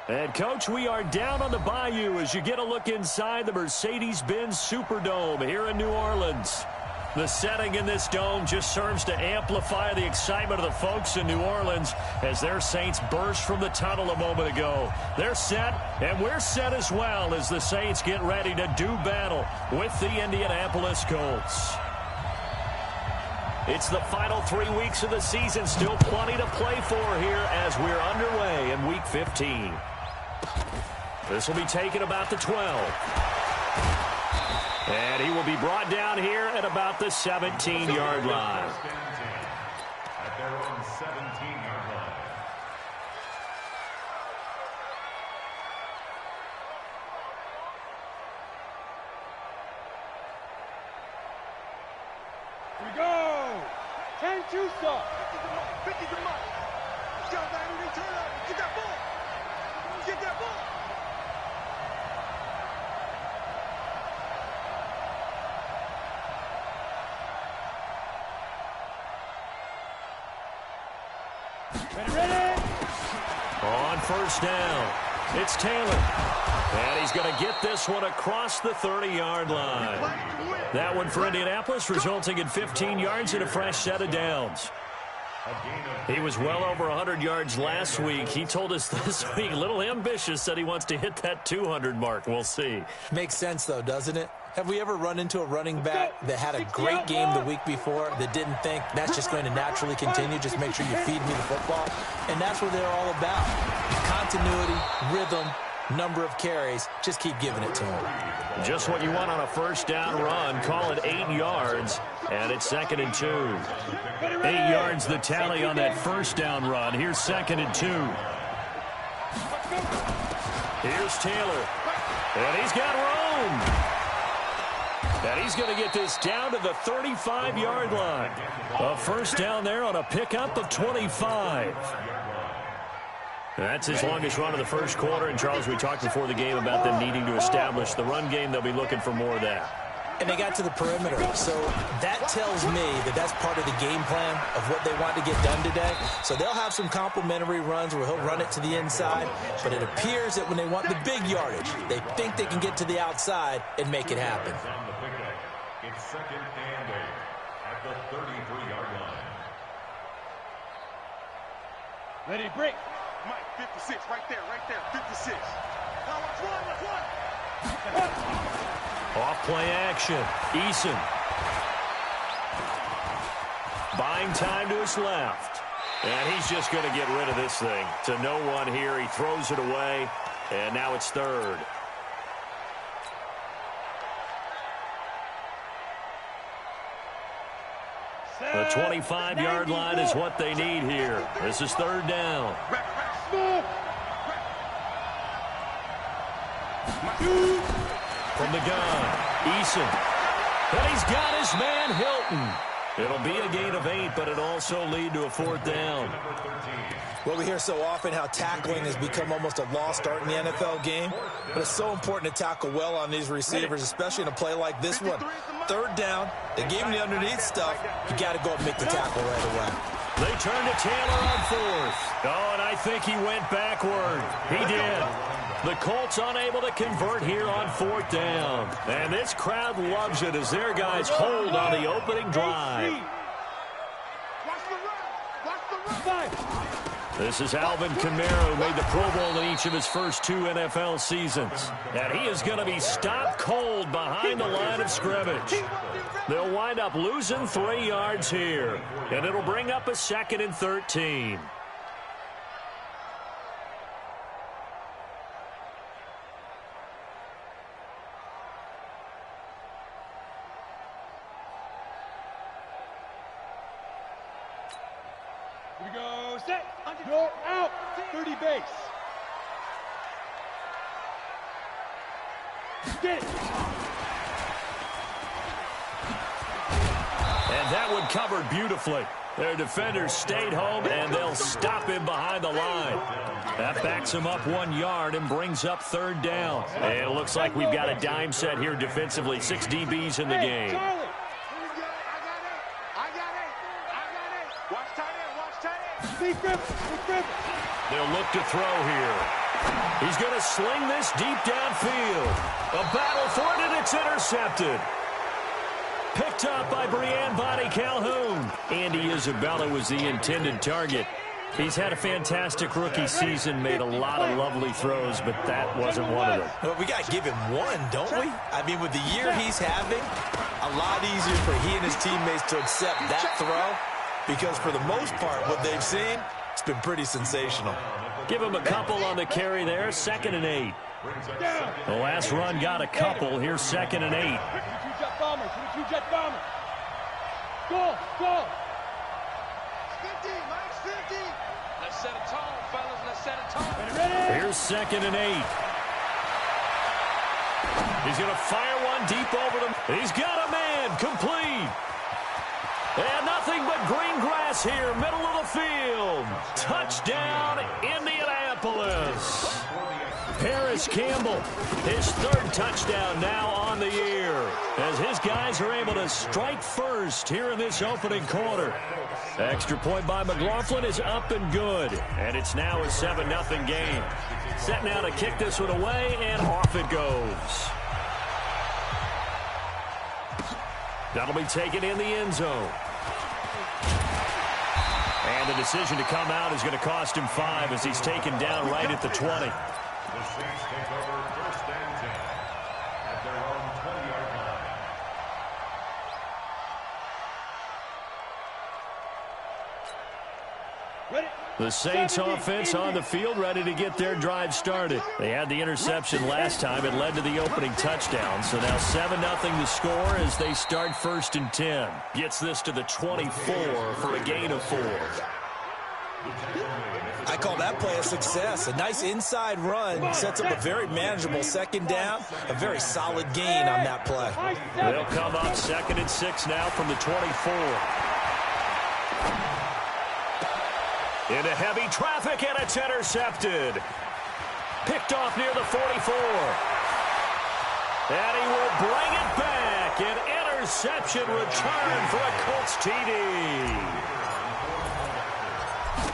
And, Coach, we are down on the bayou as you get a look inside the Mercedes-Benz Superdome here in New Orleans. The setting in this dome just serves to amplify the excitement of the folks in New Orleans as their Saints burst from the tunnel a moment ago. They're set, and we're set as well as the Saints get ready to do battle with the Indianapolis Colts. It's the final 3 weeks of the season. Still plenty to play for here as we're underway in Week 15. This will be taken about the 12. And he will be brought down here at about the 17-yard line. At their own 17-yard line. Here we go! 10 2 stop. 50 to Mike. Let's go, baby. Turn up. Get that ball. Get that ball. Ready? On first down, it's Taylor. And he's going to get this one across the 30-yard line. That one for Indianapolis, resulting in 15 yards and a fresh set of downs. He was well over 100 yards last week. He told us this week, a little ambitious, said he wants to hit that 200 mark. We'll see. Makes sense, though, doesn't it? Have we ever run into a running back that had a great game the week before that didn't think that's just going to naturally continue? Just make sure you feed me the football. And that's what they're all about. Continuity, rhythm, number of carries. Just keep giving it to him. Just what you want on a first down run. Call it 8 yards, and it's 2nd and 2. 8 yards the tally on that first down run. Here's 2nd and 2. Here's Taylor, and he's got room. And he's going to get this down to the 35-yard line. A first down there on a pickup of 25. That's his longest run of the first quarter. And, Charles, we talked before the game about them needing to establish the run game. They'll be looking for more of that. And they got to the perimeter. So that tells me that that's part of the game plan of what they want to get done today. So they'll have some complimentary runs where he'll run it to the inside. But it appears that when they want the big yardage, they think they can get to the outside and make it happen. It's 2nd and 8 at the 33-yard line. Ready, break. Mike, 56, right there, 56. Now watch one. Off play action. Eason. Buying time to his left. And he's just going to get rid of this thing. To no one here. He throws it away. And now it's 3rd. The 25-yard line is what they need here. This is 3rd down. From the gun, Eason. And he's got his man, Hilton. It'll be a gain of 8, but it also lead to a 4th down. Well, we hear so often how tackling has become almost a lost art in the NFL game. But it's so important to tackle well on these receivers, especially in a play like this one. 3rd down, they gave him the underneath stuff. You got to go and make the tackle right away. They turn to Taylor on 4th. Oh, and I think he went backward. He did. The Colts unable to convert here on 4th down. And this crowd loves it as their guys hold on the opening drive. This is Alvin Kamara, who made the Pro Bowl in each of his first 2 NFL seasons. And he is going to be stopped cold behind the line of scrimmage. They'll wind up losing 3 yards here. And it'll bring up a 2nd and 13. Here we go, set. Go out. 30 base. Get it. And that one covered beautifully. Their defenders stayed home, and they'll stop him behind the line. That backs him up 1 yard and brings up 3rd down. And it looks like we've got a dime set here defensively. 6 DBs in the game. They'll They'll look to throw here. He's going to sling this deep downfield. A battle for it, and it's intercepted. Picked up by Brian Bonnie Calhoun. Andy Isabella was the intended target. He's had a fantastic rookie season, made a lot of lovely throws, but that wasn't one of them. Well, we got to give him one, don't we? I mean, with the year he's having, a lot easier for he and his teammates to accept that throw, because for the most part, what they've seen, it's been pretty sensational. Give him a couple on the carry there, 2nd and 8. The last run got a couple. Here's 2nd and 8. Jet bombers, jet bombers. Go, go. 50, Mike's 50. Let's set a tone, fellas. Let's set a tone. Ready? Here's 2nd and 8. He's going to fire one deep over them. He's got a man, complete. And nothing but green grass here, middle of the field. Touchdown, Indianapolis. Paris Campbell, his 3rd touchdown now on the year, as his guys are able to strike first here in this opening quarter. Extra point by McLaughlin is up and good, and it's now a 7-0 game. Set now to kick this one away, and off it goes. That'll be taken in the end zone. And the decision to come out is going to cost him 5 as he's taken down right at the 20. The Saints take over 1st and 10 at their own 20-yard line. Ready? The Saints offense on the field, ready to get their drive started. They had the interception last time. It led to the opening touchdown. So now 7-0 the score as they start 1st and 10. Gets this to the 24 for a gain of 4. I call that play a success. A nice inside run sets up a very manageable 2nd down. A very solid gain on that play. They'll come up 2nd and 6 now from the 24. Into heavy traffic, and it's intercepted. Picked off near the 44. And he will bring it back. An interception return for a Colts TD.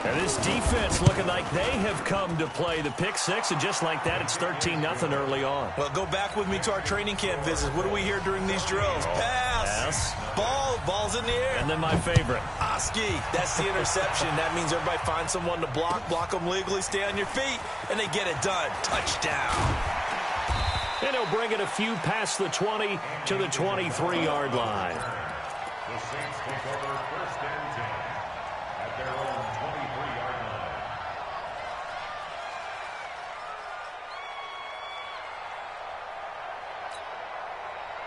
And this defense looking like they have come to play the pick 6, and just like that, it's 13-0 early on. Well, go back with me to our training camp visits. What do we hear during these drills? Pass. Ball's in the air. And then my favorite. Oski, that's the interception. That means everybody finds someone to block them legally, stay on your feet, and they get it done. Touchdown. And he'll bring it a few past the 20 to the 23-yard line. The Saints take over 1st and 10 at their own 23-yard line.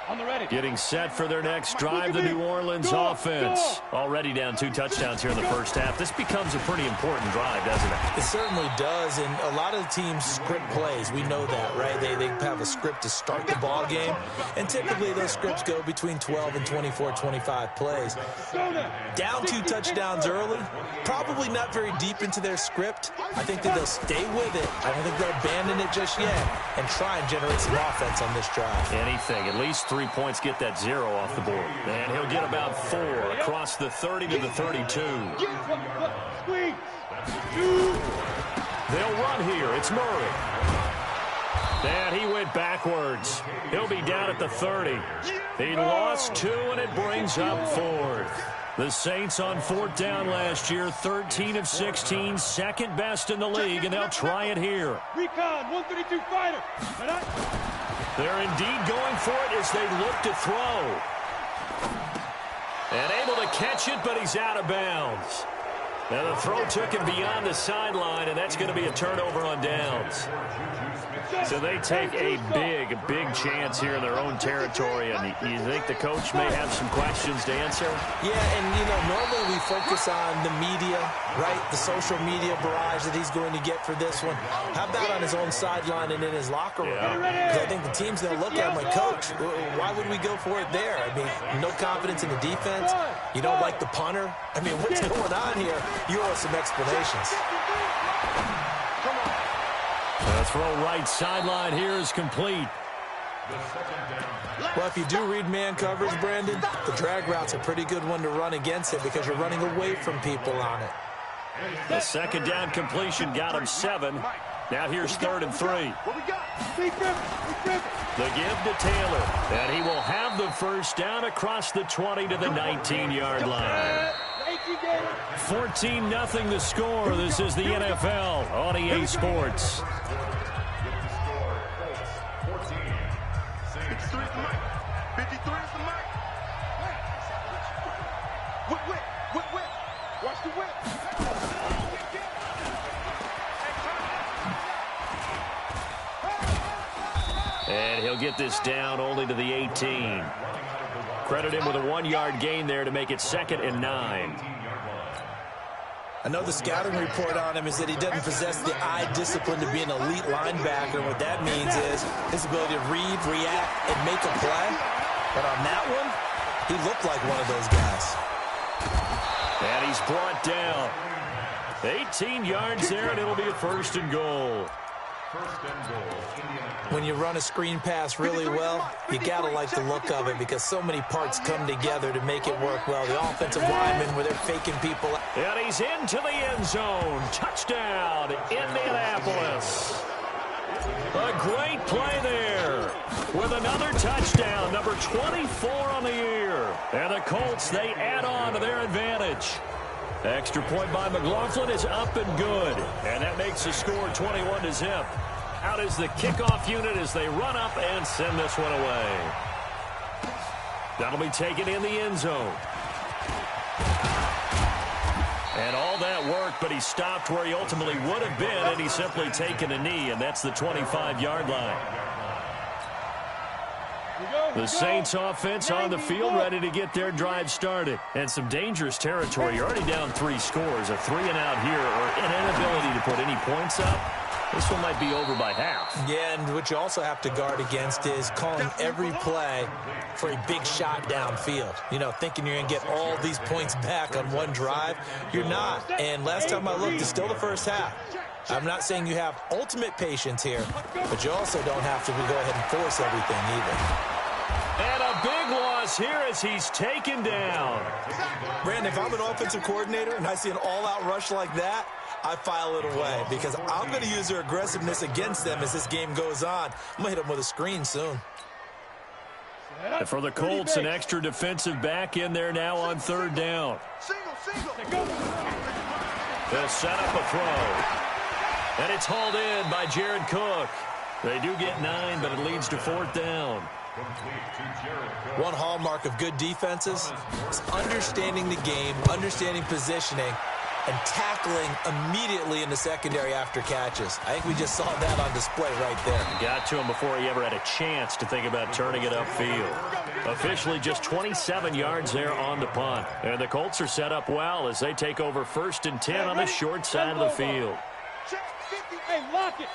On the ready. Getting set for their next drive, the New Orleans offense. Already down 2 touchdowns here in the first half. This becomes a pretty important drive, doesn't it? It certainly does, and a lot of the teams script plays. We know that, right? They have a script to start the ball game, and typically those scripts go between 12 and 24, 25 plays. Down 2 touchdowns early, probably not very deep into their script. I think that they'll stay with it. I don't think they'll abandon it just yet and try and generate some offense on this drive. Anything, at least 3 points, get that 0 off the board. And he'll get about 4 across the 30 to the 32. Squeeze. They'll run here. It's Murray. And he went backwards. He'll be down at the 30. He lost 2, and it brings up 4th. The Saints on 4th down last year, 13 of 16, second best in the league, and they'll try it here. Recon, 132 fighter. They're indeed going for it as they look to throw. And able to catch it, but he's out of bounds. Now the throw took him beyond the sideline, and that's going to be a turnover on downs. So they take a big chance here in their own territory, and you think the coach may have some questions to answer? Yeah, and, normally we focus on the media, right? The social media barrage that he's going to get for this one. How about on his own sideline and in his locker room? Because I think the team's going to look at him like, Coach, why would we go for it there? I mean, no confidence in the defense. You don't like the punter. I mean, what's going on here? You owe us some explanations. The throw right sideline here is complete. Well, if you do read man coverage, Brandon, the drag route's a pretty good one to run against it because you're running away from people on it. The second down completion got him 7. Now here's 3rd and 3. What we got? The give to Taylor. And he will have the first down across the 20 to the 19-yard line. 14-0 the score. This is the NFL on EA Sports. 53 is the mic. 53 is the mic. Whip. Watch the whip. And he'll get this down only to the 18. Credit him with a 1-yard gain there to make it 2nd and 9. I know the scouting report on him is that he doesn't possess the eye discipline to be an elite linebacker. What that means is his ability to read, react, and make a play. But on that one, he looked like one of those guys. And he's brought down. 18 yards there, and it'll be a 1st and goal. When you run a screen pass really well, you got to like the look of it because so many parts come together to make it work well. The offensive linemen, where they're faking people. And he's into the end zone. Touchdown, Indianapolis. A great play there with another touchdown, number 24 on the year. And the Colts, they add on to their advantage. Extra point by McLaughlin is up and good. And that makes the score 21-0. Out is the kickoff unit as they run up and send this one away. That'll be taken in the end zone. And all that worked, but he stopped where he ultimately would have been, and he's simply taken a knee, and that's the 25-yard line. The Saints offense on the field, ready to get their drive started. And some dangerous territory. You're already down 3 scores. A 3-and-out here, or an inability to put any points up. This one might be over by half. Yeah, and what you also have to guard against is calling every play for a big shot downfield. You know, thinking you're going to get all these points back on one drive. You're not. And last time I looked, it's still the first half. I'm not saying you have ultimate patience here, but you also don't have to go ahead and force everything either. And a big loss here as he's taken down. Brandon, if I'm an offensive coordinator and I see an all-out rush like that, I file it away because I'm going to use their aggressiveness against them as this game goes on. I'm going to hit them with a screen soon. And for the Colts, an extra defensive back in there now on 3rd down. They'll set up a throw. And it's hauled in by Jared Cook. They do get 9, but it leads to 4th down. One hallmark of good defenses is understanding the game, understanding positioning, and tackling immediately in the secondary after catches. I think we just saw that on display right there. Got to him before he ever had a chance to think about turning it upfield. Officially just 27 yards there on the punt. And the Colts are set up well as they take over 1st and 10 on the short side of the field. Hey, lock it.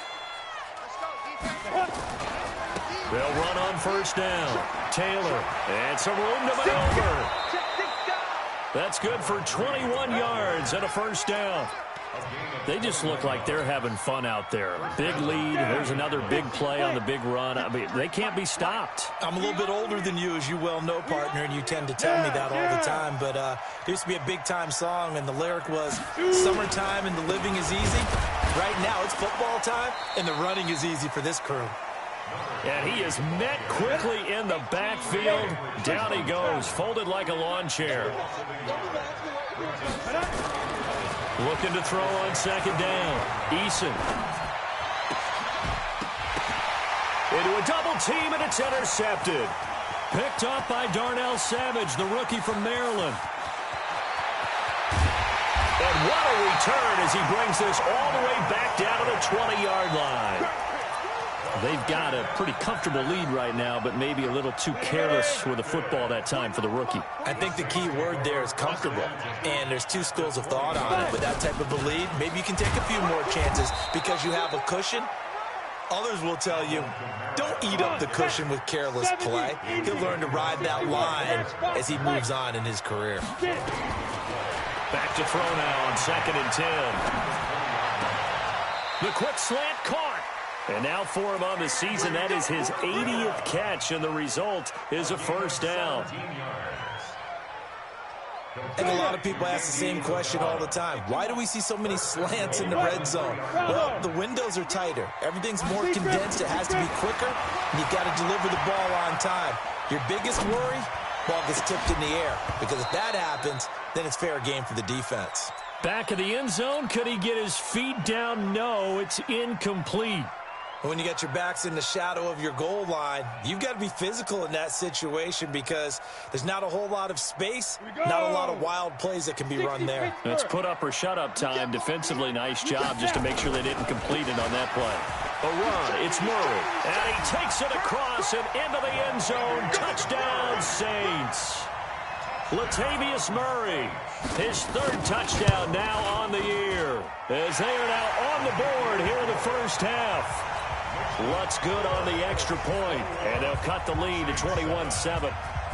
They'll run on 1st down. Taylor, and some room to maneuver. That's good for 21 yards and a 1st down. They just look like they're having fun out there. Big lead. There's another big play on the big run. I mean, they can't be stopped. I'm a little bit older than you, as you well know, partner, and you tend to tell me that all the time. But there used to be a big-time song, and the lyric was, "Summertime and the living is easy." Right now, it's football time, and the running is easy for this crew. And he is met quickly in the backfield. Down he goes, folded like a lawn chair. Looking to throw on 2nd down. Eason. Into a double team, and it's intercepted. Picked up by Darnell Savage, the rookie from Maryland. And what a return as he brings this all the way back down to the 20-yard line. They've got a pretty comfortable lead right now, but maybe a little too careless with the football that time for the rookie. I think the key word there is comfortable, and there's 2 schools of thought on it. With that type of a lead, maybe you can take a few more chances because you have a cushion. Others will tell you, don't eat up the cushion with careless play. He'll learn to ride that line as he moves on in his career. Back to throw now on 2nd and 10. The quick slant caught. And now for him on the season, that is his 80th catch, and the result is a 1st down. And a lot of people ask the same question all the time. Why do we see so many slants in the red zone? Well, the windows are tighter. Everything's more condensed. It has to be quicker, and you've got to deliver the ball on time. Your biggest worry, ball gets tipped in the air, because if that happens, then it's fair game for the defense. Back of the end zone, could he get his feet down? No, it's incomplete. When you got your backs in the shadow of your goal line, you've got to be physical in that situation because there's not a whole lot of space, not a lot of wild plays that can be run there. It's put up or shut up time. Defensively, nice job just to make sure they didn't complete it on that play. A run, it's Murray, and he takes it across and into the end zone. Touchdown, Saints. Latavius Murray, his third touchdown now on the year, as they are now on the board here in the first half. Lutz good on the extra point, and they'll cut the lead to 21-7.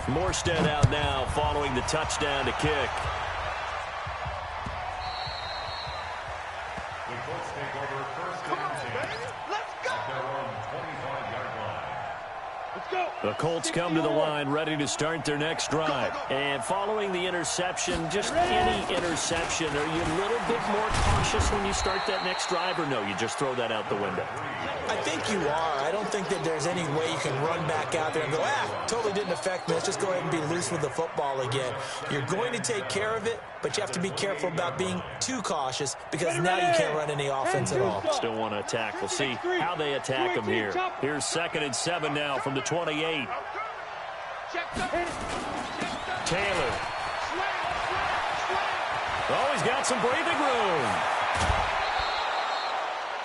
Morstead out now following the touchdown to kick. The Colts take over first and 10. Let's go. At their own 25-yard line. Let's go. The Colts come to the line ready to start their next drive. And following the interception, just any interception, are you a little bit more cautious when you start that next drive, or no, you just throw that out the window? I think you are. I don't think that there's any way you can run back out there and go, totally didn't affect me. Let's just go ahead and be loose with the football again. You're going to take care of it, but you have to be careful about being too cautious because now you can't run any offense at all. Still want to attack. We'll see how they attack them here. Here's 2nd and 7 now from the 28. Taylor. Oh, he's got some breathing room.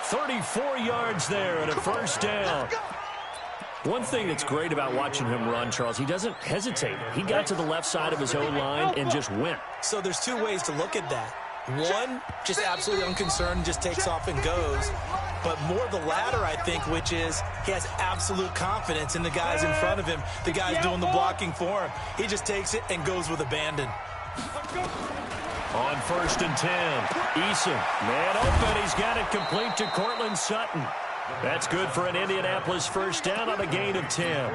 34 yards there and a first down. One thing that's great about watching him run, Charles, he doesn't hesitate. He got to the left side of his own line and just went. So there's two ways to look at that. One, just absolutely unconcerned, just takes off and goes. But more the latter, I think, which is he has absolute confidence in the guys in front of him, the guys doing the blocking for him. He just takes it and goes with abandon. On 1st and 10, Eason, man open, he's got it complete to Cortland Sutton. That's good for an Indianapolis first down on a gain of 10.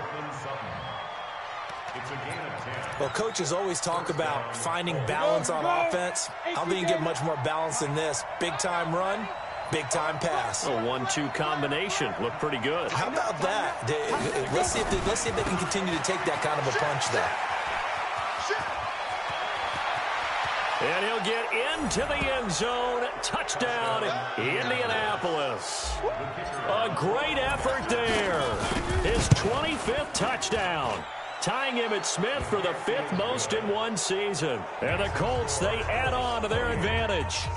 It's a gain of 10. Well, coaches always talk about finding balance on offense. I don't think you can get much more balance than this. Big-time run, big-time pass. A 1-2 combination. Looked pretty good. How about that? Let's see if they can continue to take that kind of a punch there. And he'll get into the end zone. Touchdown, Indianapolis. A great effort there. His 25th touchdown. Tying him at Smith for the 5th most in one season. And the Colts, they add on to their advantage.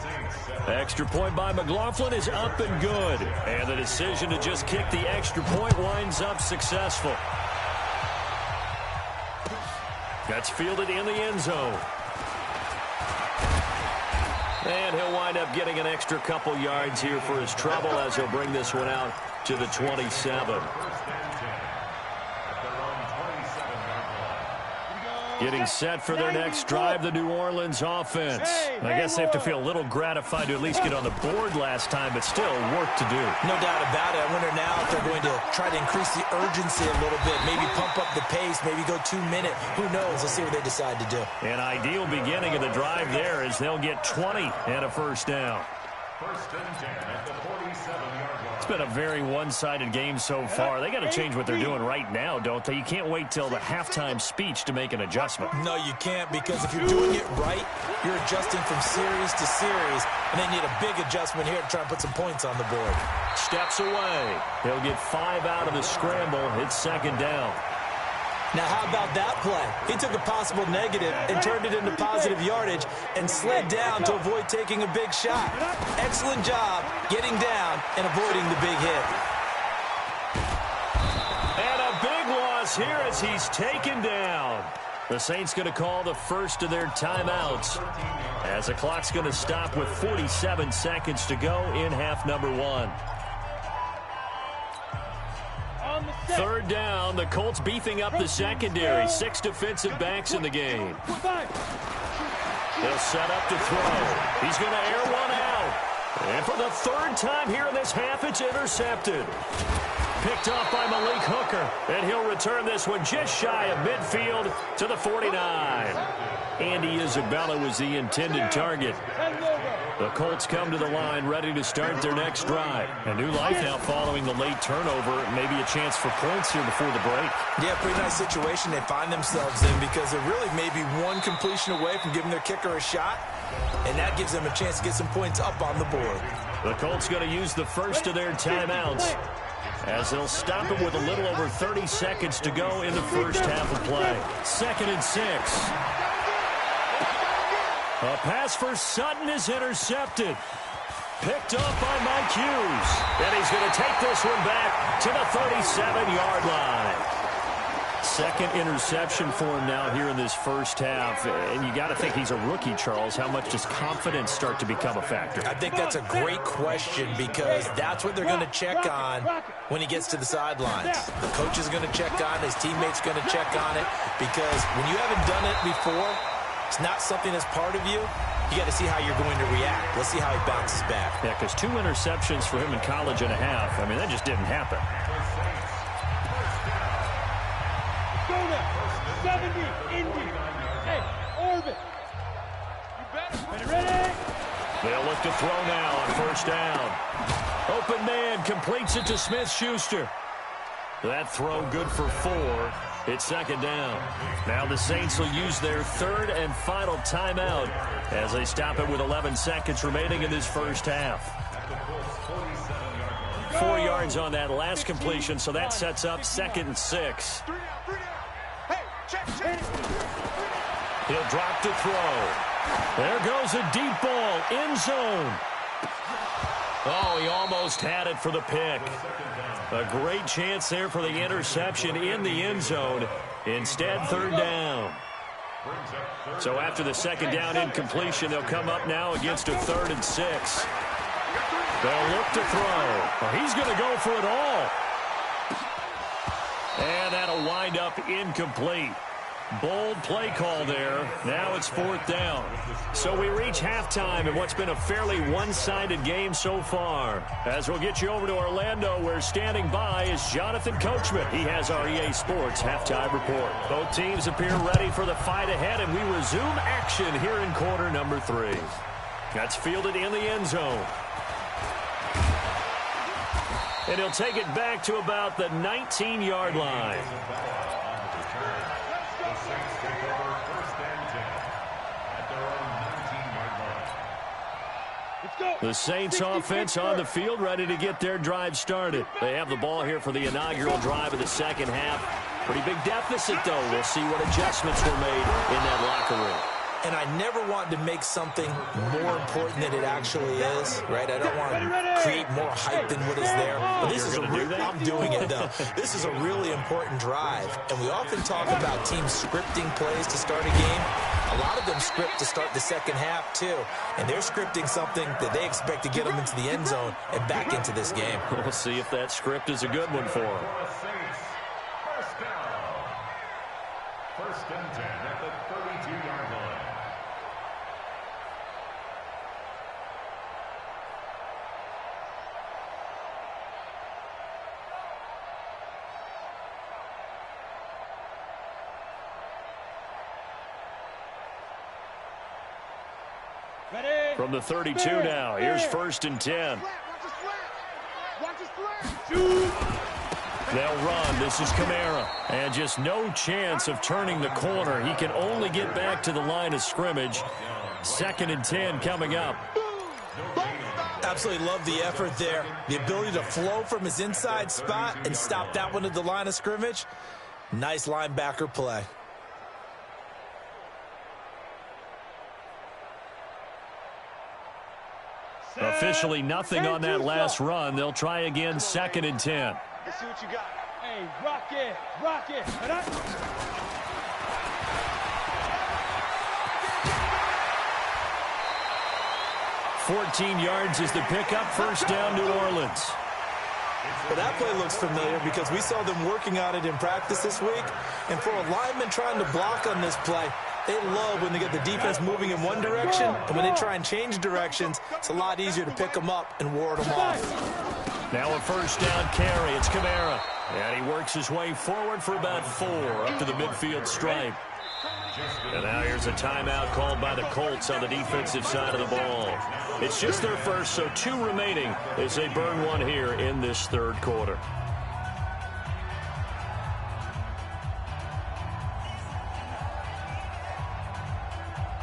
Extra point by McLaughlin is up and good. And the decision to just kick the extra point winds up successful. That's fielded in the end zone. And he'll wind up getting an extra couple yards here for his trouble as he'll bring this one out to the 27. Getting set for their next drive, the New Orleans offense. I guess they have to feel a little gratified to at least get on the board last time, but still work to do. No doubt about it. I wonder now if they're going to try to increase the urgency a little bit, maybe pump up the pace, maybe go 2-minute. Who knows? Let's see what they decide to do. An ideal beginning of the drive there is they'll get 20 and a first down. 1st and 10 at the 47-yard line. It's been a very one-sided game so far. They got to change what they're doing right now, don't they? You can't wait till the halftime speech to make an adjustment. No, you can't, because if you're doing it right, you're adjusting from series to series, and they need a big adjustment here to try and put some points on the board. Steps away. He'll get 5 out of the scramble. It's 2nd down. Now, how about that play? He took a possible negative and turned it into positive yardage and slid down to avoid taking a big shot. Excellent job getting down and avoiding the big hit. And a big loss here as he's taken down. The Saints going to call the first of their timeouts as the clock's going to stop with 47 seconds to go in half number 1. 3rd down, the Colts beefing up the secondary. 6 defensive backs in the game. He'll set up to throw. He's going to air one out. And for the 3rd time here in this half, it's intercepted. Picked off by Malik Hooker. And he'll return this one just shy of midfield to the 49. Andy Isabella was the intended target. The Colts come to the line ready to start their next drive. A new life now following the late turnover. Maybe a chance for points here before the break. Yeah, pretty nice situation they find themselves in because they're really maybe one completion away from giving their kicker a shot, and that gives them a chance to get some points up on the board. The Colts going to use the first of their timeouts as they'll stop it with a little over 30 seconds to go in the first half of play. 2nd and 6. A pass for Sutton is intercepted. Picked up by Mike Hughes. And he's going to take this one back to the 37-yard line. Second interception for him now here in this first half. And you got to think he's a rookie, Charles. How much does confidence start to become a factor? I think that's a great question because that's what they're going to check on when he gets to the sidelines. The coach is going to check on, his teammates going to check on it, because when you haven't done it before, it's not something that's part of you. You got to see how you're going to react. Let's see how he bounces back. Yeah, because 2 interceptions for him in college and a half. I mean, that just didn't happen. Go now. 70, Indy. Hey, Orbit. You bet. Ready? They'll look to throw now on first down. Open man completes it to Smith-Schuster. That throw good for 4. It's 2nd down. Now the Saints will use their 3rd and final timeout as they stop it with 11 seconds remaining in this first half. 4 yards on that last completion, so that sets up 2nd and 6. He'll drop to throw. There goes a deep ball, end zone. Oh, he almost had it for the pick. A great chance there for the interception in the end zone. Instead, 3rd down. So after the 2nd down incompletion, they'll come up now against a 3rd and 6. They'll look to throw. He's going to go for it all. And that'll wind up incomplete. Bold play call there. Now it's 4th down. So we reach halftime in what's been a fairly one-sided game so far. As we'll get you over to Orlando, where standing by is Jonathan Coachman. He has our EA Sports halftime report. Both teams appear ready for the fight ahead, and we resume action here in quarter number 3. That's fielded in the end zone. And he'll take it back to about the 19-yard line. The Saints offense on the field, ready to get their drive started. They have the ball here for the inaugural drive of the second half. Pretty big deficit, though. We'll see what adjustments were made in that locker room. And I never want to make something more important than it actually is, right? I don't want to create more hype than what is there. But this is I'm doing it, though. This is a really important drive. And we often talk about teams scripting plays to start a game. A lot of them script to start the second half, too. And they're scripting something that they expect to get them into the end zone and back into this game. We'll see if that script is a good one for them. First and 10 at the 32-yard line. From the 32 now, here's 1st and 10. They'll run. This is Kamara. And just no chance of turning the corner. He can only get back to the line of scrimmage. 2nd and 10 coming up. Absolutely love the effort there. The ability to flow from his inside spot and stop that one at the line of scrimmage. Nice linebacker play. Officially nothing on that last run. They'll try again, 2nd and 10. Let's see what you got. Hey, rock it, rock it. 14 yards is the pickup. 1st down, New Orleans. Well, that play looks familiar because we saw them working on it in practice this week. And for a lineman trying to block on this play, they love when they get the defense moving in one direction, and when they try and change directions, it's a lot easier to pick them up and ward them off. Now a 1st down carry. It's Kamara. And he works his way forward for about 4 up to the midfield stripe. And now here's a timeout called by the Colts on the defensive side of the ball. It's just their first, so 2 remaining as they burn 1 here in this third quarter.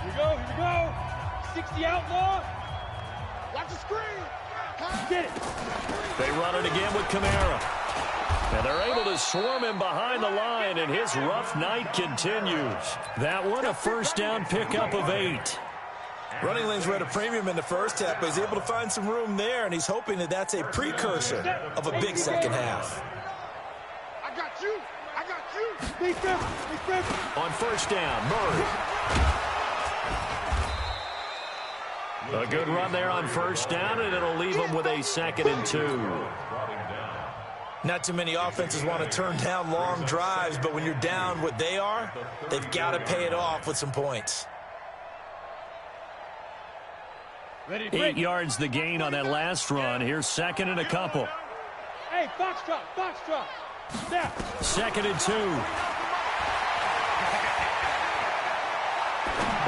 Here we go. 60 outlaw. Watch the screen. Get it. They run it again with Kamara. And they're able to swarm him behind the line, and his rough night continues. That one, a first down pickup of 8. Running lanes were at a premium in the first half, but he's able to find some room there, and he's hoping that that's a precursor of a big second half. I got you. On first down, Murray. A good run there on first down, and it'll leave him with a 2nd and 2. Not too many offenses want to turn down long drives, but when you're down what they are, they've got to pay it off with some points. 8 yards the gain on that last run. Here's 2nd and a couple. Hey, Foxtrot. Snap. 2nd and 2.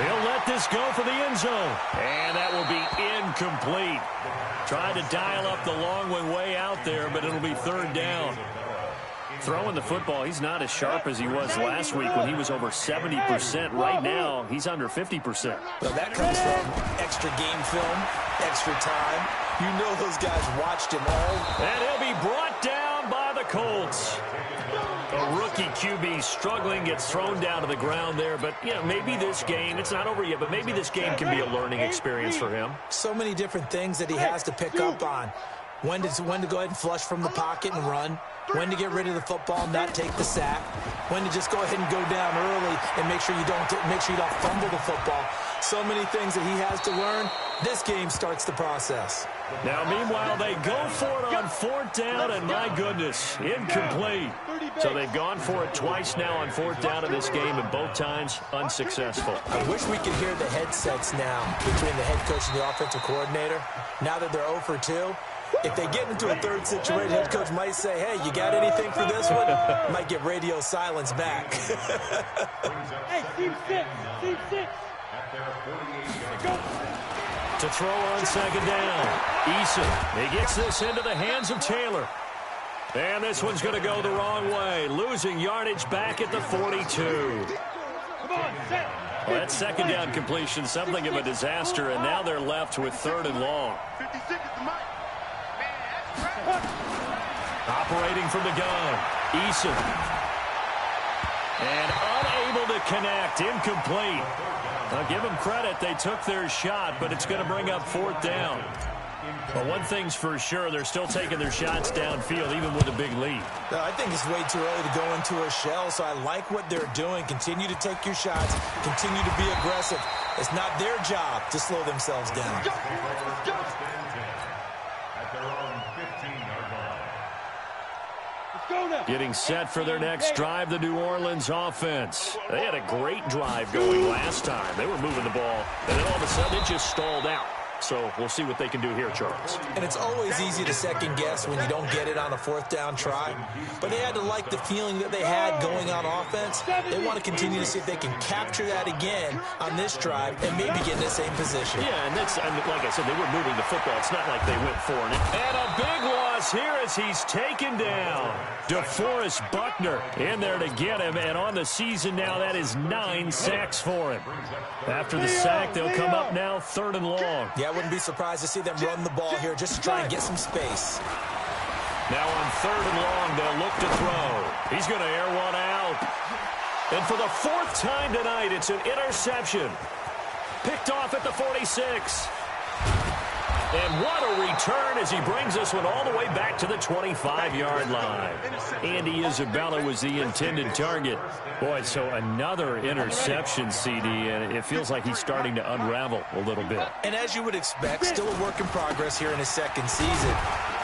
He'll let this go for the end zone. And that will be incomplete. Tried to dial up the long way out there, but it'll be 3rd down. Throwing the football, he's not as sharp as he was last week when he was over 70%. Right now, he's under 50%. Well, that comes from extra game film, extra time. You know those guys watched him all. And he'll be brought down by the Colts. A rookie QB struggling, gets thrown down to the ground there. But, yeah, maybe this game, it's not over yet, but maybe this game can be a learning experience for him. So many different things that he has to pick up on. When to go ahead and flush from the pocket and run. When to get rid of the football, not take the sack. When to just go ahead and go down early and make sure you don't fumble the football. So many things that he has to learn. This game starts the process. Now, meanwhile, they go for it on 4th down, and my goodness, incomplete. So they've gone for it twice now on 4th down in this game, and both times unsuccessful. I wish we could hear the headsets now between the head coach and the offensive coordinator. Now that they're 0 for 2, if they get into a third situation, head coach might say, hey, you got anything for this one? Might get radio silence back. Hey, team 6. Go. To throw on 2nd down. Eason, he gets this into the hands of Taylor. And this one's going to go the wrong way. Losing yardage back at the 42. Come on, set. Well, that 2nd down completion, something of a disaster, and now they're left with 3rd and long. 56 is the mic. Operating from the gun, Eason. And unable to connect, incomplete. I'll give them credit, they took their shot, but it's going to bring up 4th down. But one thing's for sure, they're still taking their shots downfield, even with a big lead. I think it's way too early to go into a shell, so I like what they're doing. Continue to take your shots. Continue to be aggressive. It's not their job to slow themselves down. At their own 15-yard line. Let's go now. Getting set for their next drive, the New Orleans offense. They had a great drive going last time. They were moving the ball, and then all of a sudden it just stalled out. So we'll see what they can do here, Charles. And it's always easy to second guess when you don't get it on a 4th down try. But they had to like the feeling that they had going on offense. They want to continue to see if they can capture that again on this drive and maybe get in the same position. Yeah, and that's, like I said, they were moving the football. It's not like they went for it. And a big loss here as he's taken down. DeForest Buckner in there to get him. And on the season now, that is 9 sacks for him. After the sack, they'll come up now 3rd and long. Yeah, I wouldn't be surprised to see them run the ball here just to try and get some space. Now on 3rd and long, they'll look to throw. He's going to air one out. And for the 4th time tonight, it's an interception. Picked off at the 46. And what a return as he brings this one all the way back to the 25-yard line. Andy Isabella was the intended target. Boy, so another interception, CD, and it feels like he's starting to unravel a little bit. And as you would expect, still a work in progress here in his 2nd season.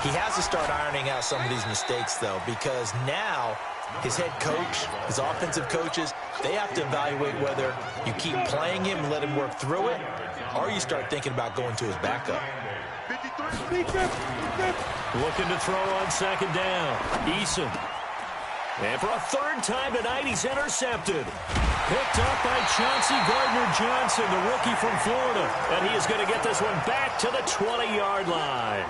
He has to start ironing out some of these mistakes, though, because now his head coach, his offensive coaches, they have to evaluate whether you keep playing him and let him work through it, or you start thinking about going to his backup. Looking to throw on 2nd down. Eason. And for a third time tonight, he's intercepted. Picked up by Chauncey Gardner-Johnson, the rookie from Florida. And he is going to get this one back to the 20-yard line.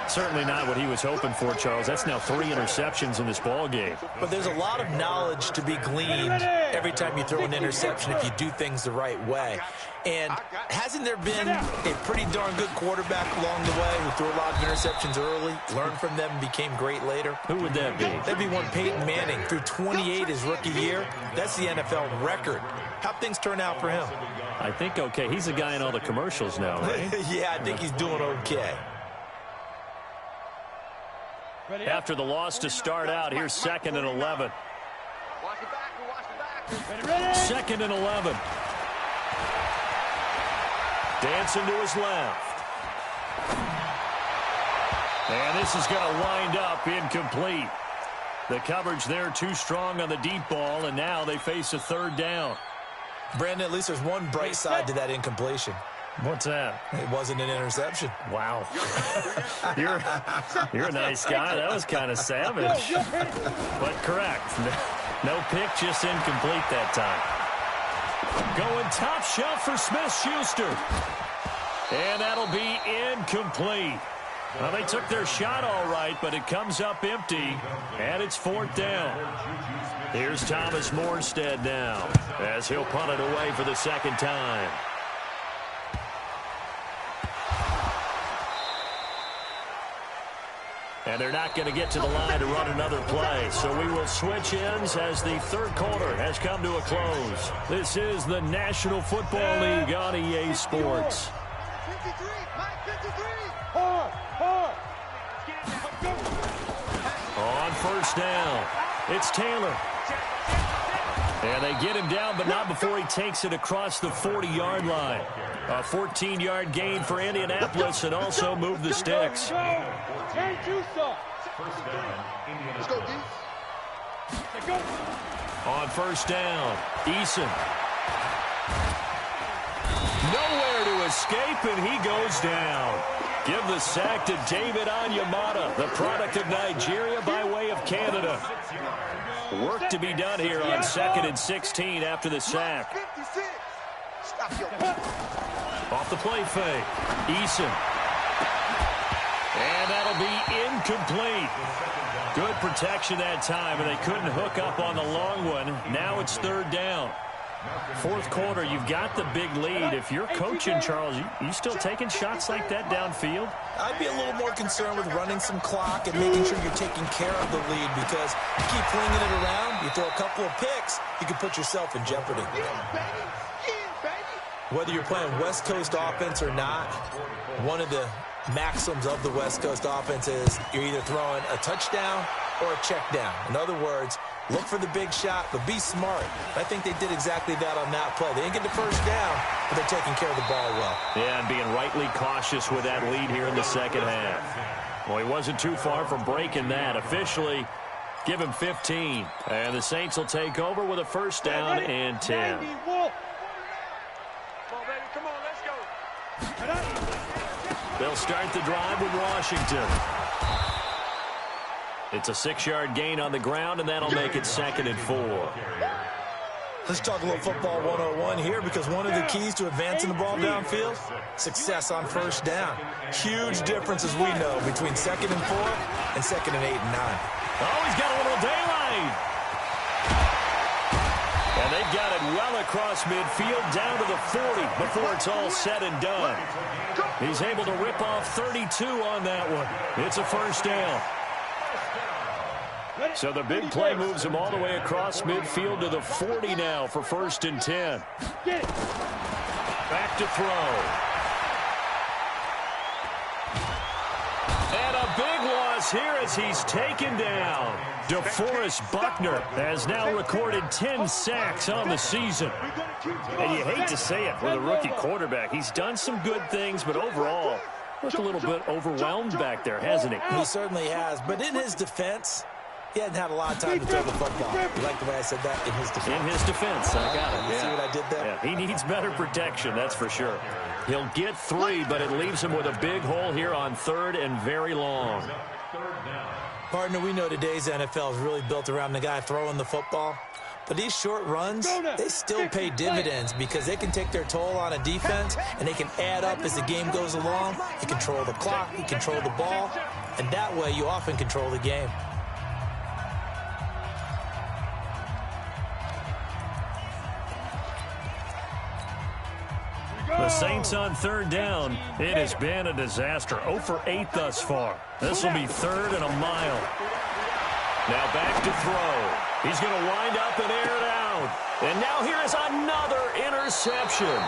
Certainly not what he was hoping for, Charles. That's now 3 interceptions in this ball game. But there's a lot of knowledge to be gleaned every time you throw an interception if you do things the right way. And hasn't there been a pretty darn good quarterback along the way who threw a lot of interceptions early, learned from them, and became great later? Who would that be? That'd be one Peyton Manning. Threw 28 his rookie year. That's the NFL record. How'd things turn out for him? I think okay. He's a guy in all the commercials now, right? Yeah, I think he's doing okay. After the loss to start out, here's 2nd and 11. Watch it back. Watch it back. 2nd and 11. Dancing to his left. And this is going to wind up incomplete. The coverage there too strong on the deep ball, and now they face a 3rd down. Brandon, at least there's one bright side to that incompletion. What's that? It wasn't an interception. Wow. You're a nice guy. That was kind of savage. But correct. No pick, just incomplete that time. Going top shelf for Smith-Schuster. And that'll be incomplete. Well, they took their shot all right, but it comes up empty, and it's 4th down. Here's Thomas Morstead now, as he'll punt it away for the 2nd time. And they're not going to get to the line to run another play. So we will switch ends as the 3rd quarter has come to a close. This is the National Football League on EA Sports. 53. Mike, 53. On 1st down, it's Taylor. And they get him down, but not before he takes it across the 40-yard line. A 14-yard gain for Indianapolis and also move the sticks. Let's go, D. On 1st down, Eason. Nowhere to escape, and he goes down. Give the sack to David Onyemata, the product of Nigeria by way of Canada. Work to be done here on 2nd and 16 after the sack. 56. Stop your. Off the play fake, Eason. And that'll be incomplete. Good protection that time, and they couldn't hook up on the long one. Now it's 3rd down. 4th quarter, you've got the big lead. If you're coaching, Charles, you still taking shots like that downfield? I'd be a little more concerned with running some clock and making sure you're taking care of the lead, because you keep flinging it around, you throw a couple of picks, you can put yourself in jeopardy. Whether you're playing West Coast offense or not, one of the maxims of the West Coast offense is you're either throwing a touchdown or a check down. In other words, look for the big shot, but be smart. I think they did exactly that on that play. They didn't get the 1st down, but they're taking care of the ball well. Yeah, and being rightly cautious with that lead here in the 2nd half. Well, he wasn't too far from breaking that. Officially, give him 15. And the Saints will take over with a 1st down and 10. Come on, let's go. They'll start the drive with Washington. It's a 6-yard gain on the ground, and that'll make it 2nd and 4. Let's talk a little football 101 here, because one of the keys to advancing the ball downfield, success on 1st down. Huge difference, as we know, between 2nd and 4 and 2nd and 8 and 9. Oh, he's got a little daylight. And they've got it well across midfield down to the 40 before it's all said and done. He's able to rip off 32 on that one. It's a 1st down. So the big play moves him all the way across midfield to the 40 now for 1st and 10. Back to throw. And a big loss here as he's taken down. DeForest Buckner has now recorded 10 sacks on the season. And you hate to say it with a rookie quarterback. He's done some good things, but overall, looked a little bit overwhelmed back there, hasn't he? He certainly has. But in his defense, he hadn't had a lot of time to throw the football. You like the way I said that? In his defense. In his defense, I got it. You see what I did there? Yeah, he needs better protection, that's for sure. He'll get 3, but it leaves him with a big hole here on 3rd and very long. Partner, we know today's NFL is really built around the guy throwing the football. But these short runs, they still pay dividends because they can take their toll on a defense and they can add up as the game goes along. You control the clock, you control the ball, and that way you often control the game. The Saints on third down. It has been a disaster. 0 for 8 thus far. This will be 3rd and a mile. Now back to throw. He's going to wind up and air it out. And now here is another interception.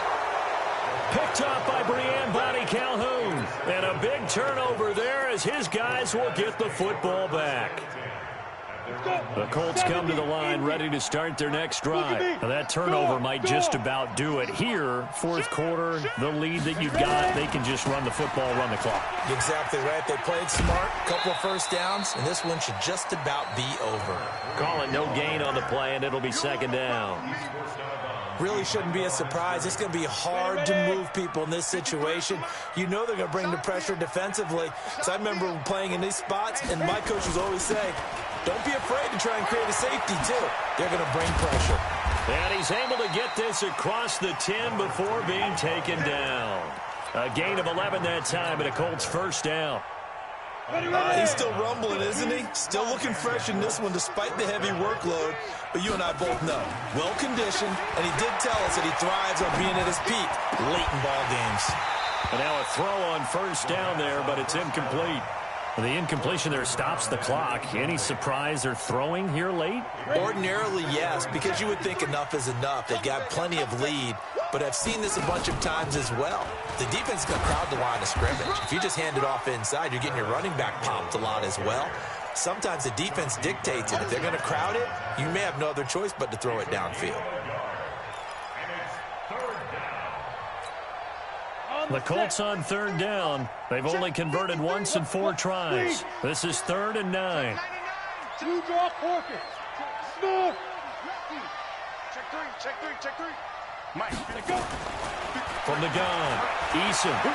Picked up by Brian Bonnie Calhoun. And a big turnover there as his guys will get the football back. The Colts come to the line ready to start their next drive. Now that turnover might just about do it. Here, fourth quarter, the lead that you've got, they can just run the football, run the clock. Exactly right. They played smart, couple of first downs, and this one should just about be over. Call it no gain on the play, and it'll be 2nd down. Really shouldn't be a surprise. It's going to be hard to move people in this situation. You know they're going to bring the pressure defensively. So I remember playing in these spots, and my coaches always say, don't be afraid to try and create a safety, too. They're going to bring pressure. And he's able to get this across the 10 before being taken down. A gain of 11 that time, and a Colts first down. He's still rumbling, isn't he? Still looking fresh in this one despite the heavy workload. But you and I both know, well-conditioned, and he did tell us that he thrives on being at his peak late in ball games. And now a throw on first down there, but it's incomplete. The incompletion there stops the clock. Any surprise they're throwing here late? Ordinarily, yes, because you would think enough is enough. They've got plenty of lead, but I've seen this a bunch of times as well. The defense is going to crowd the line of scrimmage. If you just hand it off inside, you're getting your running back popped a lot as well. Sometimes the defense dictates it. If they're going to crowd it, you may have no other choice but to throw it downfield. The Colts on third down. They've only converted once in 4 tries. This is 3rd and 9. 2 drop forfeit. Snoop. Check three. Mike, Go. From the gun, Eason. Here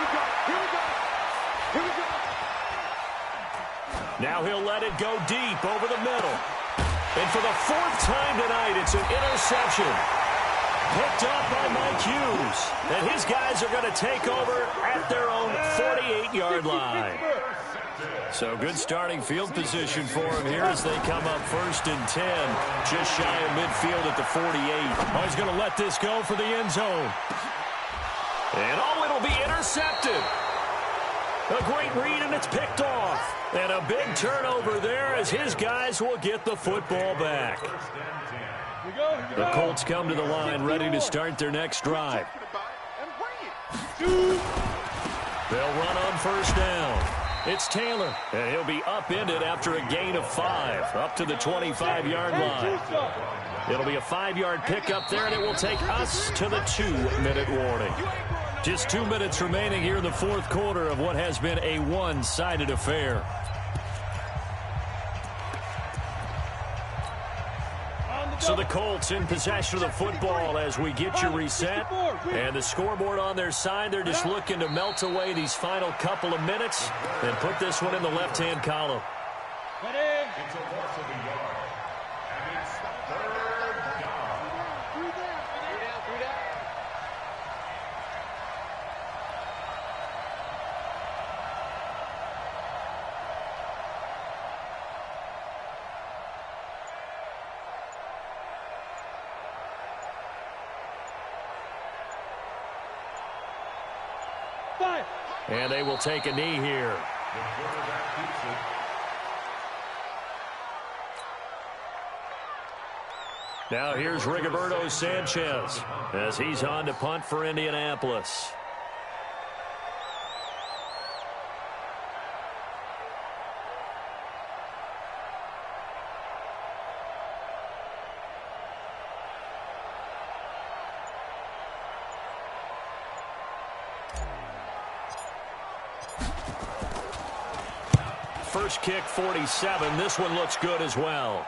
we go. Now he'll let it go deep over the middle. And for the 4th time tonight, it's an interception. Picked up by Mike Hughes. And his guys are going to take over at their own 48-yard line. So good starting field position for him here as they come up 1st and 10. Just shy of midfield at the 48. Oh, he's going to let this go for the end zone. And it'll be intercepted. A great read, and it's picked off. And a big turnover there as his guys will get the football back. The Colts come to the line ready to start their next drive. They'll run on first down. It's Taylor, and he'll be upended after a gain of 5, up to the 25-yard line. It'll be a 5-yard pickup there, and it will take us to the 2-minute warning. Just 2 minutes remaining here in the fourth quarter of what has been a one-sided affair. So the Colts in possession of the football as we get you reset. And the scoreboard on their side, they're just looking to melt away these final couple of minutes and put this one in the left-hand column. It's a loss of a yard. And it's 3rd down. And they will take a knee here. The quarterback keeps it. Now here's Rigoberto Sanchez as he's on to punt for Indianapolis. First kick, 47. This one looks good as well.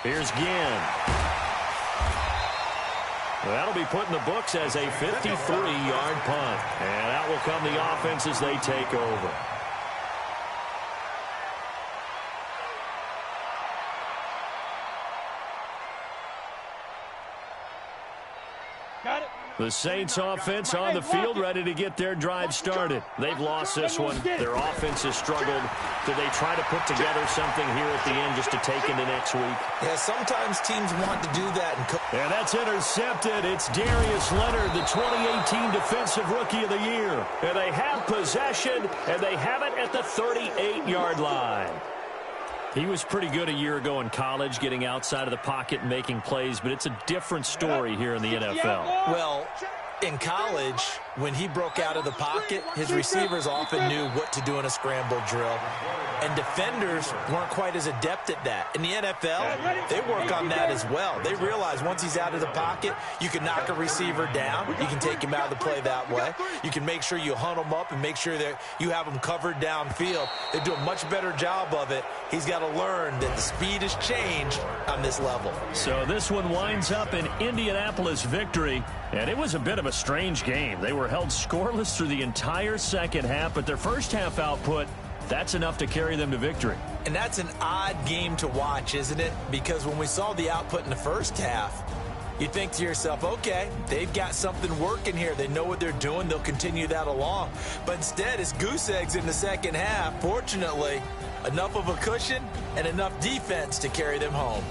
Here's Ginn. That'll be put in the books as a 53-yard punt. And out will come the offense as they take over. Got it. The Saints offense on the field, ready to get their drive started. They've lost this one. Their offense has struggled. Do they try to put together something here at the end just to take into next week? Yeah, sometimes teams want to do that. And that's intercepted. It's Darius Leonard, the 2018 Defensive Rookie of the Year. And they have possession, and they have it at the 38-yard line. He was pretty good a year ago in college, getting outside of the pocket and making plays, but it's a different story here in the NFL. Well, in college, when he broke out of the pocket, his receivers often knew what to do in a scramble drill. And defenders weren't quite as adept at that. In the NFL, they work on that as well. They realize once he's out of the pocket, you can knock a receiver down. You can take him out of the play that way. You can make sure you hunt him up and make sure that you have him covered downfield. They do a much better job of it. He's got to learn that the speed has changed on this level. So this one winds up in Indianapolis victory. And it was a bit of a strange game. They were held scoreless through the entire second half, but their first half output, that's enough to carry them to victory. And that's an odd game to watch, isn't it? Because when we saw the output in the first half, you think to yourself, okay, they've got something working here. They know what they're doing. They'll continue that along. But instead, it's goose eggs in the second half. Fortunately, enough of a cushion and enough defense to carry them home.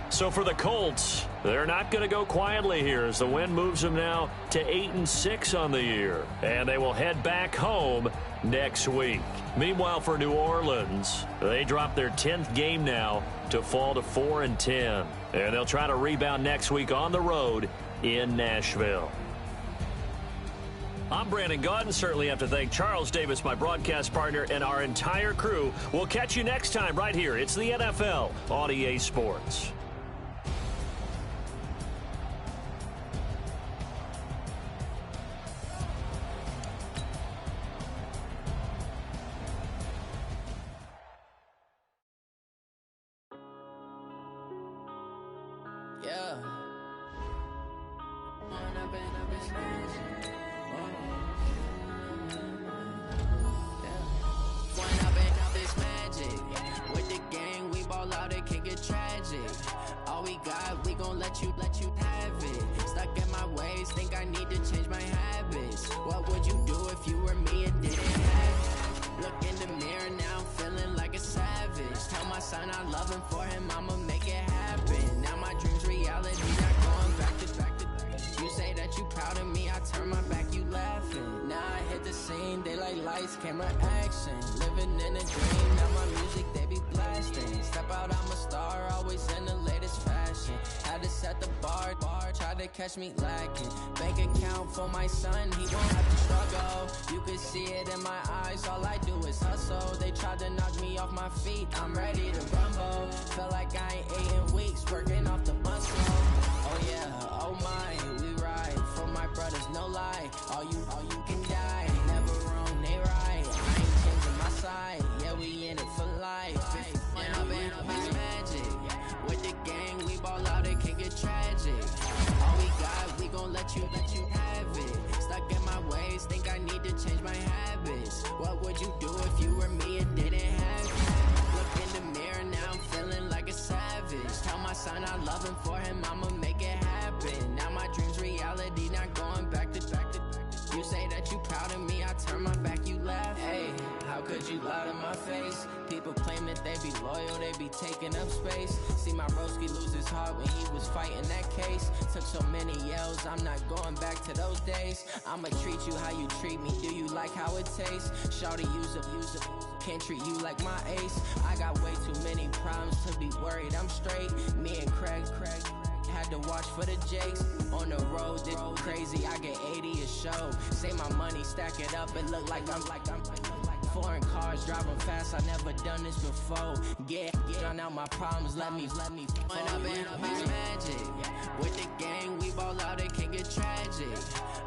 So for the Colts, they're not going to go quietly here as the win moves them now to 8-6 on the year. And they will head back home next week. Meanwhile, for New Orleans, they drop their 10th game now to fall to 4-10. And they'll try to rebound next week on the road in Nashville. I'm Brandon Gaudin. Certainly have to thank Charles Davis, my broadcast partner, and our entire crew. We'll catch you next time right here. It's the NFL on EA Sports. Catch me lacking. Bank account for my son, he won't have to struggle. You can see it in my eyes, all I do is hustle. They tried to knock me off my feet, I'm ready to rumble. Felt like I ain't ate in weeks, working off the muscle. Oh yeah, oh my, we ride for my brothers, no lie. All you can die, never wrong, they right. I ain't changing my side, yeah, we in it for life. When I've been up is magic. With the gang, we ball out, it can get tragic. We gon' let you have it. Stuck in my ways, think I need to change my habits. What would you do if you were me and didn't have it? Look in the mirror, now I'm feeling like a savage. Tell my son I love him, for him I'ma make it happen. Now my dream's reality, not going back to. You say that you proud of me, I turn my back, you laugh. Hey, how could you lie to my face? People claim that they be loyal, they be taking up space. See my broski lose his heart when he was fighting that case. Took so many yells, I'm not going back to those days. I'ma treat you how you treat me, do you like how it tastes? Shawty, use it, can't treat you like my ace. I got way too many problems to be worried, I'm straight. Me and Craig had to watch for the Jakes. On the road, this crazy, I get 80 a show. Say my money, stack it up, it look like I'm foreign cars, driving fast, I never done this before. Yeah, drown out my problems, let me. When I've been up is magic. With the gang, we ball out, it can get tragic.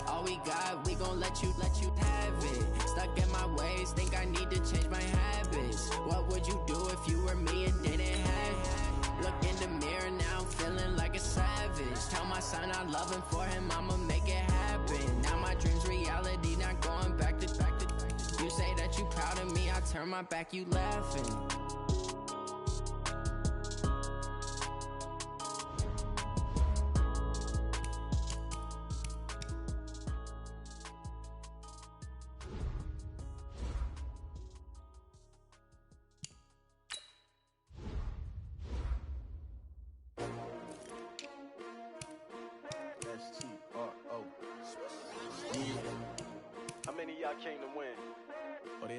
All we got, we gon' let you have it. Stuck in my ways, think I need to change my habits. What would you do if you were me and didn't have it? Look in the mirror, now I'm feeling like a savage. Tell my son I love him, for him I'ma make it happen. Now my dream's reality, not going back to. You say that you proud of me, I turn my back, you laughing.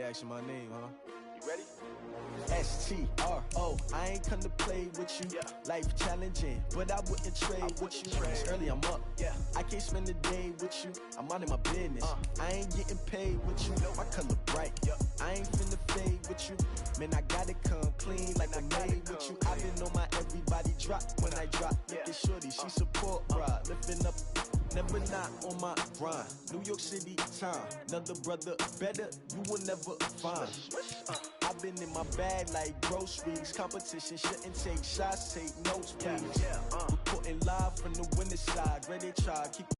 asking my name, huh? You ready? STRO, I ain't come to play with you. Life challenging, but I wouldn't trade with you. It's early, I'm up. I can't spend the day with you. I'm out of my business. I ain't getting paid with you. My color bright. I ain't finna fade with you. Man, I gotta come clean like I made with you. I been on my everybody drop when I drop. Look at shorty, she support ride. Lifting up, never not on my grind. New York City time, another brother better, you will never find. I've been in my bag like groceries. Competition shouldn't take shots, take notes, please. Reporting live from the winning side. Ready to try, keep